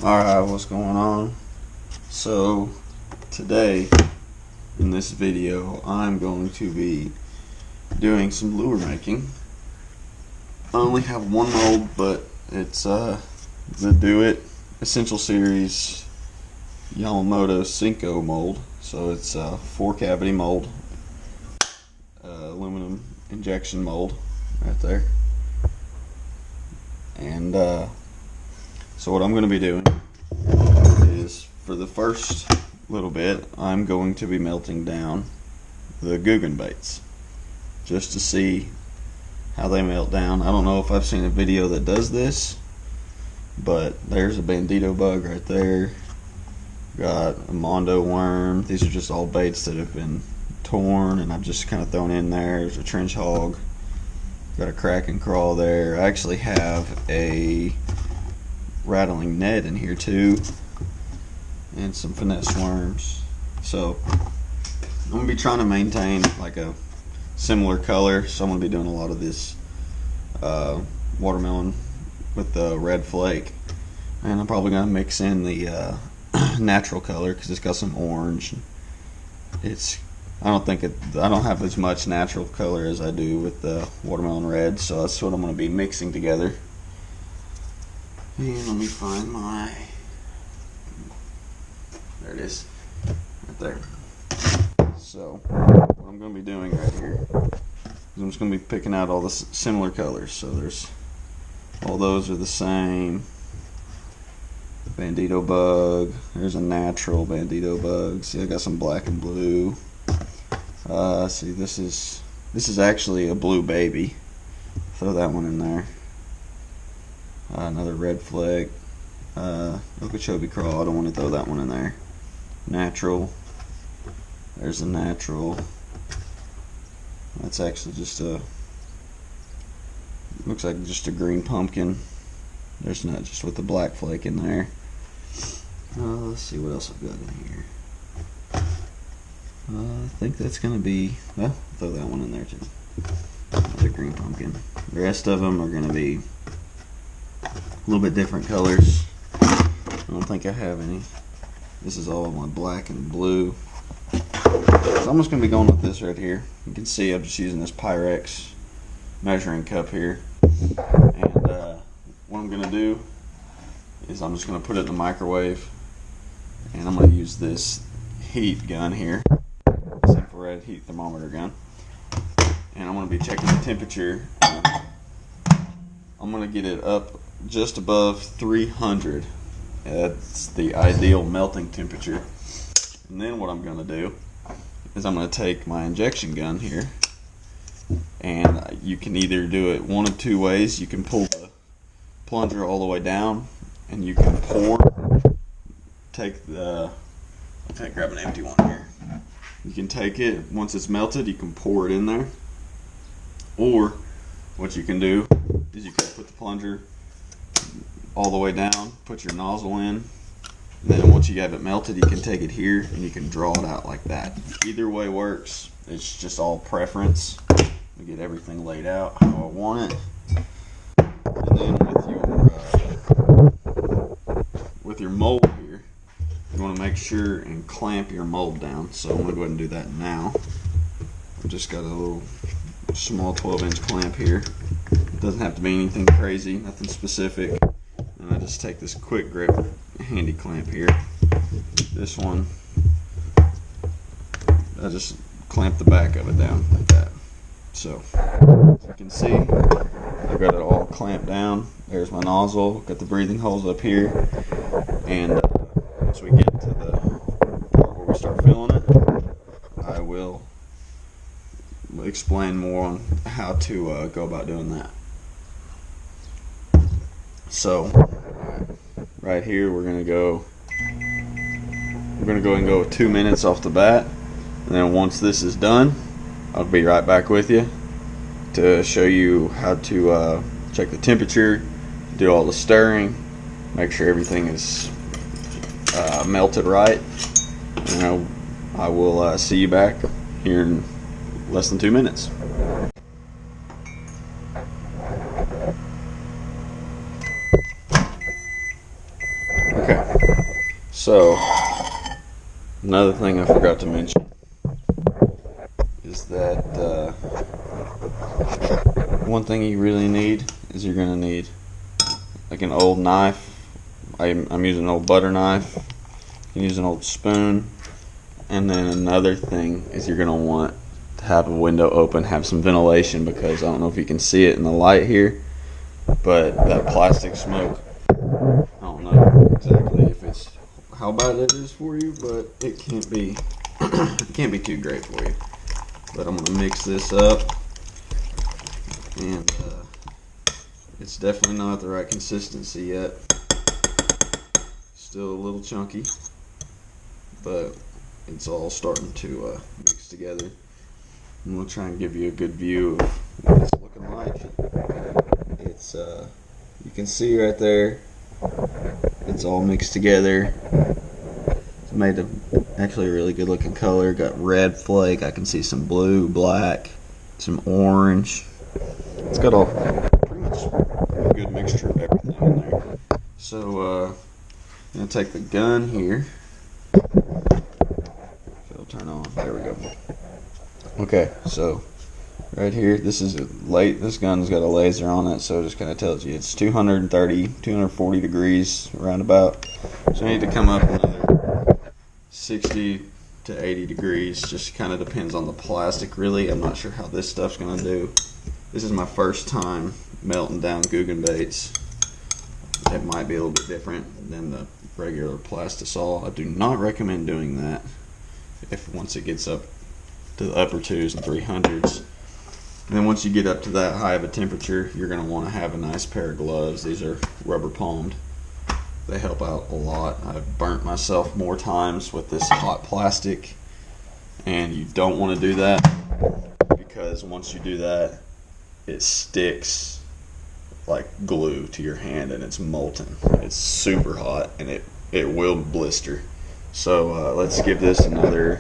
Alright, what's going on? So, today, in this video, I'm going to be doing some lure making. I only have one mold, but it's the Do It Essential Series Yamamoto Cinco mold. So it's a 4-cavity mold, aluminum injection mold right there. And so what I'm going to be doing is, for the first little bit, I'm going to be melting down the Googan baits just to see how they melt down. I don't know if I've seen a video that does this, but there's a bandito bug right there. Got a mondo worm. These are just all baits that have been torn and I've just kind of thrown in there. There's a trench hog. Got a crack and crawl there. I actually have a rattling net in here too, and some finesse worms. So I'm gonna be trying to maintain like a similar color, so I'm gonna be doing a lot of this watermelon with the red flake, and I'm probably gonna mix in the natural color because it's got some orange. I don't have as much natural color as I do with the watermelon red, so that's what I'm going to be mixing together. And let me find there it is, right there. So what I'm going to be doing right here is I'm just going to be picking out all the similar colors. So all those are the same. Bandito bug, there's a natural bandito bug. See, I got some black and blue. See, this is actually a blue baby. Throw that one in there. Another red flag. Okeechobee crawl. I don't want to throw that one in there. Natural. There's a natural. That's actually looks like just a green pumpkin. There's not just with the black flake in there. Let's see what else I've got in here. I think that's going to be, well, throw that one in there too. Another green pumpkin. The rest of them are going to be a little bit different colors. I don't think I have any. This is all my black and blue. So I'm just going to be going with this right here. You can see I'm just using this Pyrex measuring cup here. And what I'm going to do is I'm just going to put it in the microwave, and I'm going to use this heat gun here, this infrared heat thermometer gun, and I'm going to be checking the temperature. I'm going to get it up just above 300. That's the ideal melting temperature. And then what I'm going to do is I'm going to take my injection gun here, and you can either do it one of two ways. You can pull the plunger all the way down, and you can grab an empty one here. You can take it, once it's melted, you can pour it in there. Or what you can do is you can put the plunger all the way down, put your nozzle in, and then once you have it melted, you can take it here and you can draw it out like that. Either way works. It's just all preference. We get everything laid out how I want it. And then with your mold here, you want to make sure and clamp your mold down. So I'm going to go ahead and do that now. I've just got a little small 12-inch clamp here. It doesn't have to be anything crazy, nothing specific. And I just take this quick grip handy clamp here. This one, I just clamp the back of it down like that. So as you can see, I've got it all clamped down. There's my nozzle, got the breathing holes up here, and once we get to the part where we start filling it, I will explain more on how to go about doing that. So right here we're gonna go and go 2 minutes off the bat, and then once this is done, I'll be right back with you to show you how to check the temperature, do all the stirring, make sure everything is melted right. And I will see you back here in less than 2 minutes. So another thing I forgot to mention is that one thing you really need is you're going to need like an old knife. I'm using an old butter knife. You can use an old spoon. And then another thing is you're going to want to have a window open, have some ventilation, because I don't know if you can see it in the light here, but that plastic smoke, I don't know exactly if it's how bad it is for you, but it can't be it can't be too great for you. But I'm going to mix this up, and it's definitely not the right consistency yet. Still a little chunky, but it's all starting to mix together. I'm going to try and give you a good view of what it's looking like. It's you can see right there, it's all mixed together. It's made actually a really good looking color. Got red flake, I can see some blue, black, some orange. It's got all pretty much a good mixture of everything in there. So I'm going to take the gun here. It'll turn on. There we go. Okay, so right here, this gun's got a laser on it, so it just kind of tells you it's 230, 240 degrees roundabout. So I need to come up another 60 to 80 degrees. Just kind of depends on the plastic, really. I'm not sure how this stuff's going to do. This is my first time melting down Googan baits. It might be a little bit different than the regular plastisol. I do not recommend doing that once it gets up to the upper 2s and 300s. And then once you get up to that high of a temperature, you're going to want to have a nice pair of gloves. These are rubber palmed. They help out a lot. I've burnt myself more times with this hot plastic, and you don't want to do that, because once you do that, it sticks like glue to your hand and it's molten. It's super hot and it will blister. So let's give this another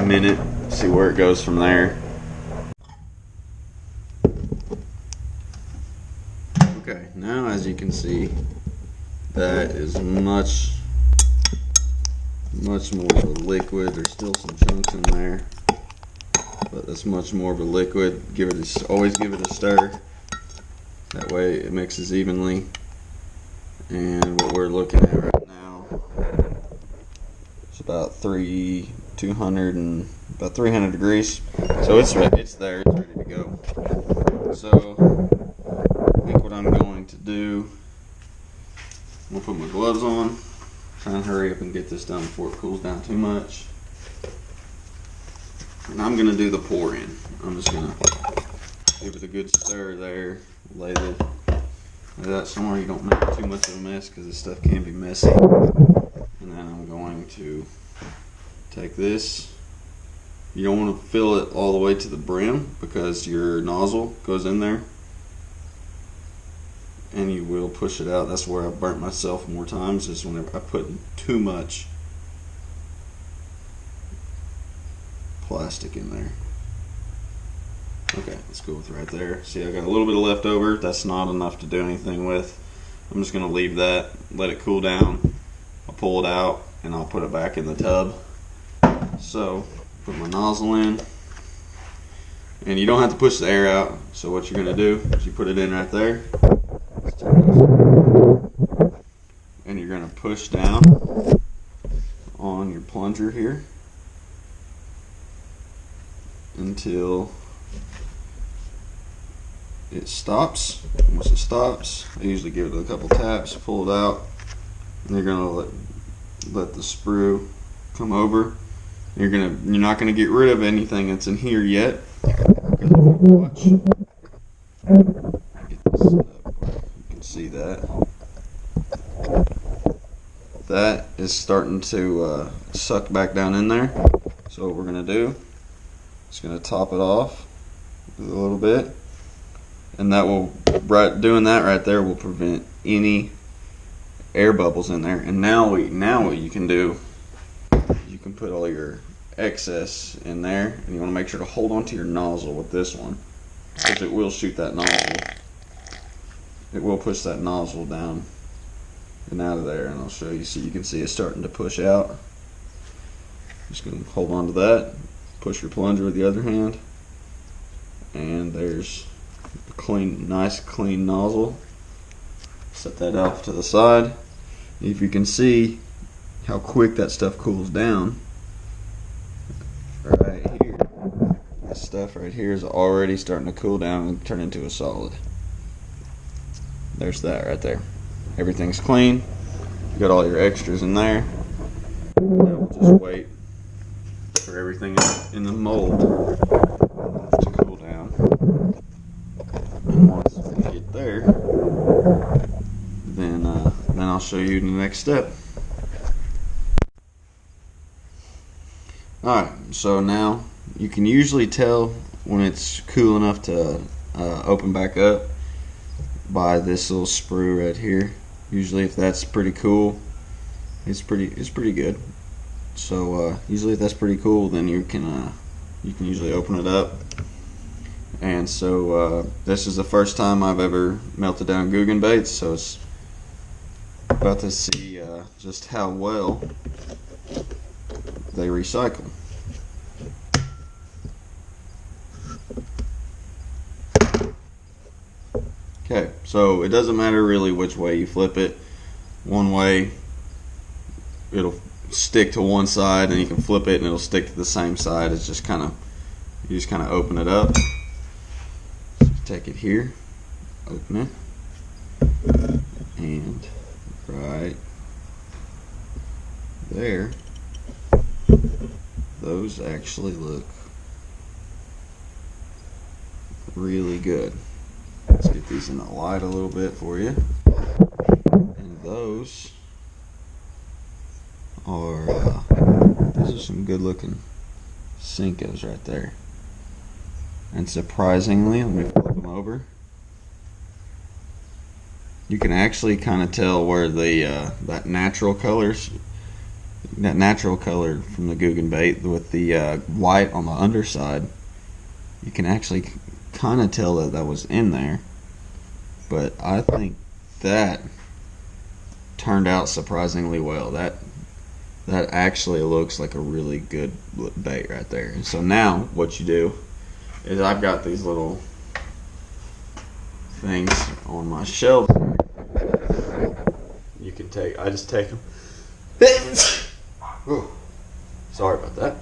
minute, see where it goes from there. Okay, now as you can see, that is much more of a liquid. There's still some chunks in there, but that's much more of a liquid. Always give it a stir. That way it mixes evenly. And what we're looking at right now is about 300 degrees. So it's there, it's ready to go. So I think what I'm going to do, I'm gonna put my gloves on, try and hurry up and get this done before it cools down too much. And I'm going to do the pour in. I'm just going to give it a good stir there, lay that somewhere you don't make too much of a mess, because this stuff can be messy. And then I'm going to take this. You don't want to fill it all the way to the brim, because your nozzle goes in there and you will push it out. That's where I've burnt myself more times, is whenever I put too much plastic in there. Okay, let's go with right there. See, I got a little bit of leftover. That's not enough to do anything with. I'm just going to leave that, let it cool down. I'll pull it out and I'll put it back in the tub. So, put my nozzle in. And you don't have to push the air out. So what you're going to do is you put it in right there. And you're going to push down on your plunger here until it stops. Once it stops, I usually give it a couple taps, pull it out, and you're gonna let the sprue come over. You're not gonna get rid of anything that's in here yet. Watch. Get this set up. You can see that. That is starting to suck back down in there. So what we're gonna do, just going to top it off with a little bit, and that will, doing that right there will prevent any air bubbles in there. And now what you can do, you can put all your excess in there, and you want to make sure to hold on to your nozzle with this one, because it will shoot that nozzle. It will push that nozzle down and out of there, and I'll show you so you can see it starting to push out. Just gonna hold on to that, push your plunger with the other hand, and there's a clean, nice clean nozzle. Set that off to the side. If you can see how quick that stuff cools down, right here, this stuff right here is already starting to cool down and turn into a solid. There's that right there. Everything's clean. You got all your extras in there. Now we'll just wait for everything in the mold to cool down. And once we get there, then I'll show you the next step. Alright, so now you can usually tell when it's cool enough to open back up by this little sprue right here. Usually if that's pretty cool, it's pretty good. So usually if that's pretty cool, then you can usually open it up. And so this is the first time I've ever melted down Googan baits, so it's about to see just how well they recycle. Okay, so it doesn't matter really which way you flip it. One way it'll stick to one side, and you can flip it and it'll stick to the same side. It's just kind of, you just kind of open it up. So take it here, open it, and right there, those actually look really good. Let's get these in the light a little bit for you. And those are some good looking Senkos right there. And surprisingly, let me flip them over. You can actually kind of tell where the that natural color from the Googan bait with the white on the underside. You can actually kind of tell that was in there, but I think that turned out surprisingly well. That actually looks like a really good bait right there. And so now what you do is, I've got these little things on my shelf. You can take, I just take them. Sorry about that.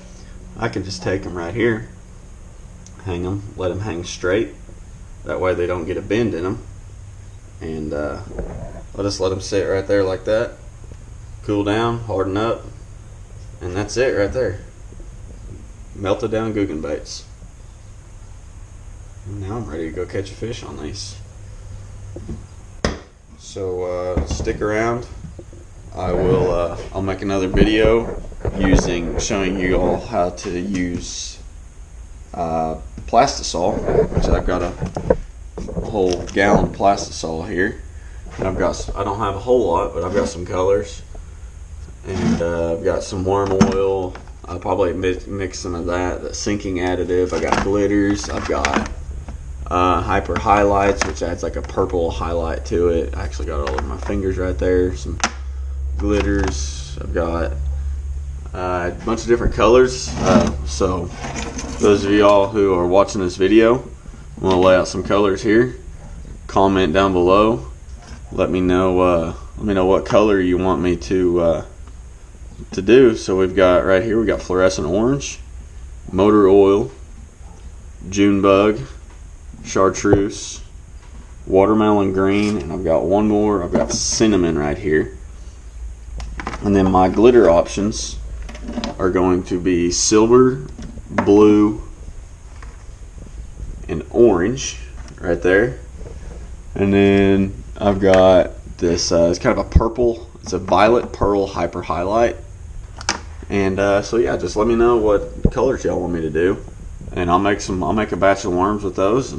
I can just take them right here, hang them, let them hang straight. That way they don't get a bend in them. And I'll just let them sit right there like that. Cool down, harden up, and that's it right there. Melted down Googan baits. And now I'm ready to go catch a fish on these. So stick around. I'll make another video showing you all how to use plastisol, which I've got a whole gallon of plastisol here. And I don't have a whole lot, but I've got some colors, and I've got some worm oil. I'll probably mix some of that, the sinking additive. I got glitters. I've got hyper highlights, which adds like a purple highlight to it. I actually got all over my fingers right there. Some glitters. I've got a bunch of different colors. So those of y'all who are watching this video, I'm gonna lay out some colors here. Comment down below. Let me know what color you want me to do. So we've got right here, we got fluorescent orange, motor oil, June bug, chartreuse, watermelon green, and I've got one more. I've got cinnamon right here. And then my glitter options are going to be silver, blue, and orange right there. And then I've got this, it's kind of a purple, it's a violet pearl hyper highlight. And so yeah, just let me know what colors y'all want me to do, and I'll make a batch of worms with those. And